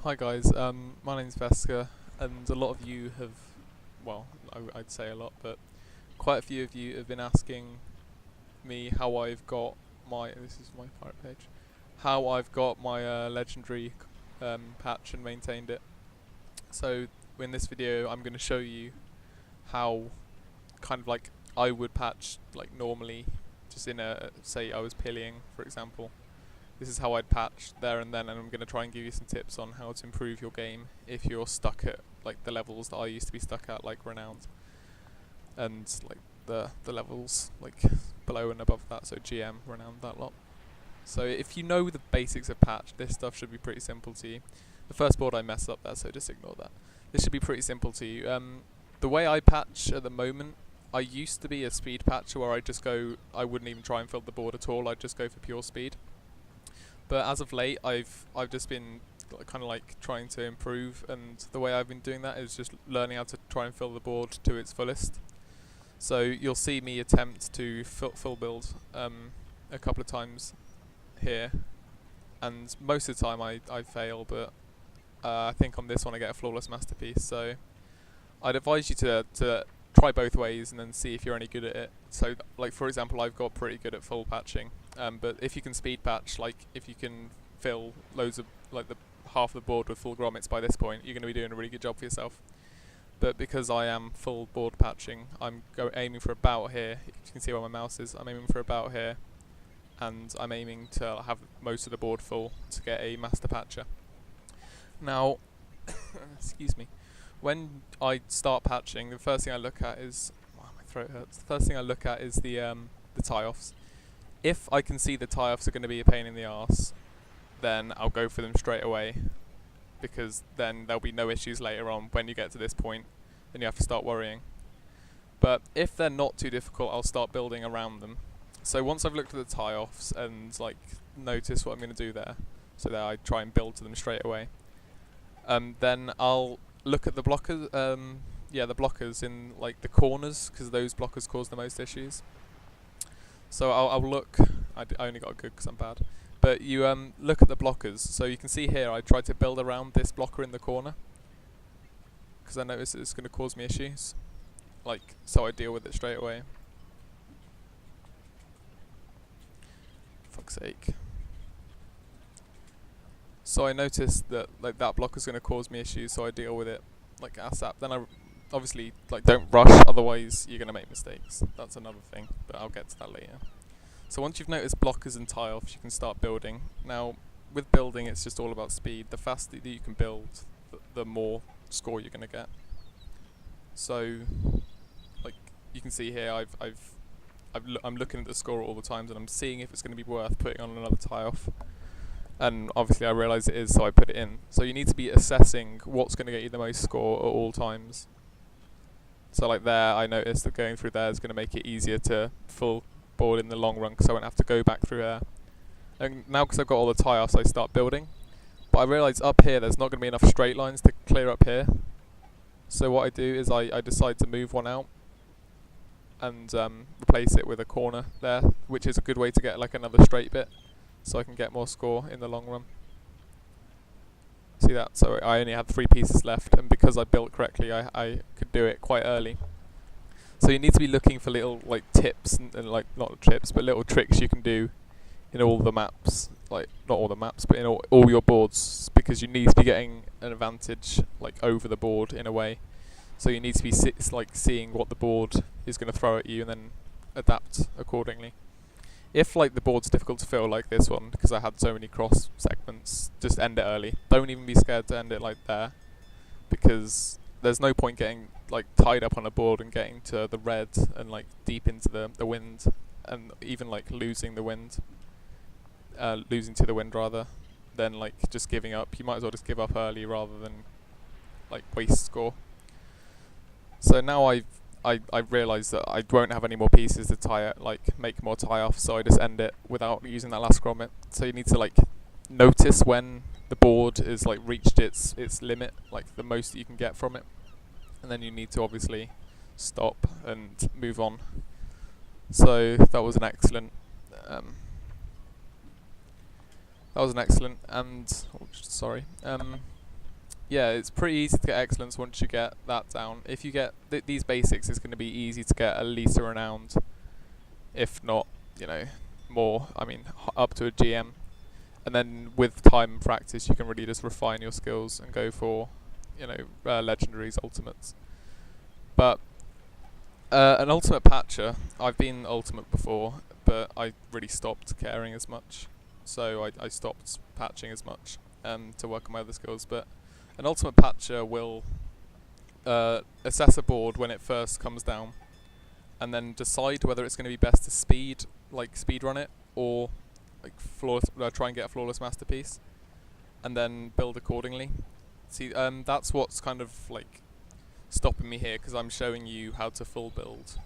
Hi guys, my name's Besca, and a lot of you have, well, I'd say a lot, but quite a few of you have been asking me how I've got this is my pirate page, how I've got my legendary patch and maintained it. So in this video I'm going to show you how kind of like I would patch like normally, just in say I was pillying, for example. This is how I'd patch there and then, and I'm going to try and give you some tips on how to improve your game if you're stuck at like the levels that I used to be stuck at, like renowned, and like the levels like below and above that, so GM, renowned, that lot. So if you know the basics of patch, this stuff should be pretty simple to you. The first board I messed up there, so just ignore that. This should be pretty simple to you. The way I patch at the moment, I used to be a speed patcher where I wouldn't even try and fill the board at all, I'd just go for pure speed. But as of late, I've just been kind of like trying to improve, and the way I've been doing that is just learning how to try and fill the board to its fullest. So you'll see me attempt to full build a couple of times here, and most of the time I fail, but I think on this one I get a flawless masterpiece. So I'd advise you to try both ways and then see if you're any good at it. So like for example, I've got pretty good at full patching, but if you can speed patch, like if you can fill loads of like the half of the board with full grommets by this point, you're going to be doing a really good job for yourself. But because I am full board patching, I'm aiming for about here. You can see where my mouse is. I'm aiming for about here, and I'm aiming to have most of the board full to get a master patcher. Now, excuse me. When I start patching, the first thing I look at is, wow, my throat hurts. The first thing I look at is the tie-offs. If I can see the tie-offs are going to be a pain in the arse, then I'll go for them straight away, because then there'll be no issues later on when you get to this point, then you have to start worrying. But if they're not too difficult, I'll start building around them. So once I've looked at the tie-offs and like notice what I'm going to do there, so that I try and build to them straight away, then I'll look at the blockers, the blockers in like the corners, because those blockers cause the most issues. So I'll look, I only got a good because I'm bad, but you look at the blockers. So you can see here I tried to build around this blocker in the corner, because I noticed it's going to cause me issues, like, so I deal with it straight away. Fuck's sake. So I noticed that like that blocker's going to cause me issues, so I deal with it like ASAP. Then I obviously like don't rush, otherwise you're going to make mistakes. That's another thing, but I'll get to that later. So once you've noticed blockers and tie-offs, you can start building. Now with building, it's just all about speed. The faster that you can build, the more score you're going to get. So like you can see here, I'm looking at the score at all the times, and I'm seeing if it's going to be worth putting on another tie-off. And obviously I realise it is, so I put it in. So you need to be assessing what's going to get you the most score at all times. So like there, I noticed that going through there is going to make it easier to full board in the long run, because I won't have to go back through there. And now because I've got all the tie-offs, I start building. But I realise up here there's not going to be enough straight lines to clear up here. So what I do is I decide to move one out and replace it with a corner there, which is a good way to get like another straight bit, so I can get more score in the long run. See that? So I only had 3 pieces left, and because I built correctly, I could do it quite early. So you need to be looking for little like tips and like not tips, but little tricks you can do in all the maps. Like not all the maps, but in all your boards, because you need to be getting an advantage like over the board in a way. So you need to be seeing what the board is going to throw at you and then adapt accordingly. If like the board's difficult to fill like this one, because I had so many cross segments, just end it early. Don't even be scared to end it like there, because there's no point getting like tied up on a board and getting to the red and like deep into the wind, and even like losing to the wind rather than like just giving up. You might as well just give up early rather than like waste score. So now I've realised that I won't have any more pieces to make more tie-offs, so I just end it without using that last grommet. So you need to like notice when the board is like reached its limit, like the most that you can get from it, and then you need to obviously stop and move on. So that was an excellent and yeah, it's pretty easy to get excellence once you get that down. If you get these basics, it's going to be easy to get at least a renowned, if not, you know, more. I mean, up to a GM. And then with time and practice, you can really just refine your skills and go for, you know, legendaries, ultimates. But an ultimate patcher, I've been ultimate before, but I really stopped caring as much. So I stopped patching as much to work on my other skills. But an ultimate patcher will assess a board when it first comes down, and then decide whether it's going to be best to speed run it, or like flawless, try and get a flawless masterpiece, and then build accordingly. See, that's what's kind of like stopping me here, because I'm showing you how to full build.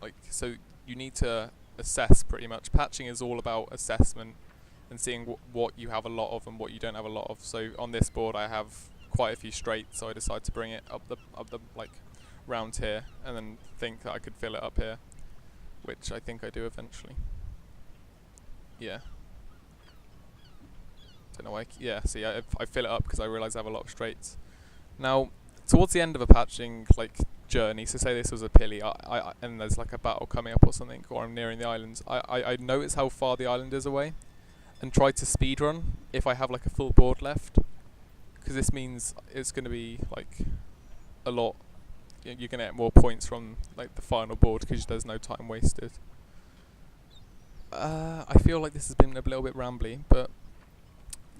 Like, so you need to assess pretty much. Patching is all about assessment and seeing what you have a lot of and what you don't have a lot of. So on this board I have quite a few straights, so I decided to bring it up the like round here, and then think that I could fill it up here, which I think I do eventually. Yeah. Don't know why. Yeah. See, I fill it up because I realise I have a lot of straights. Now, towards the end of a patching like journey, so say this was a pilly, and there's like a battle coming up or something, or I'm nearing the islands, I notice how far the island is away, and try to speedrun if I have like a full board left, because this means it's going to be like a lot. You're going to get more points from like the final board because there's no time wasted. I feel like this has been a little bit rambly, but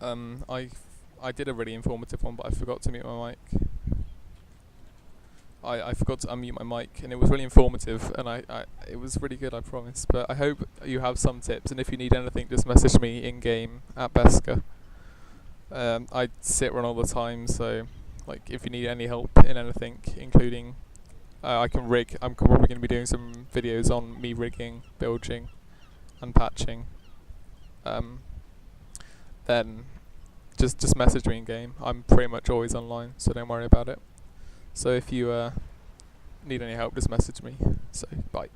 I did a really informative one, but I forgot to mute my mic. I forgot to unmute my mic, and it was really informative, and it was really good, I promise. But I hope you have some tips, and if you need anything, just message me in game at Besca. I sit run all the time, so like if you need any help in anything, including I can rig. I'm probably going to be doing some videos on me rigging, bilging, and patching. Then just message me in game. I'm pretty much always online, so don't worry about it. So if you need any help, just message me. So bye.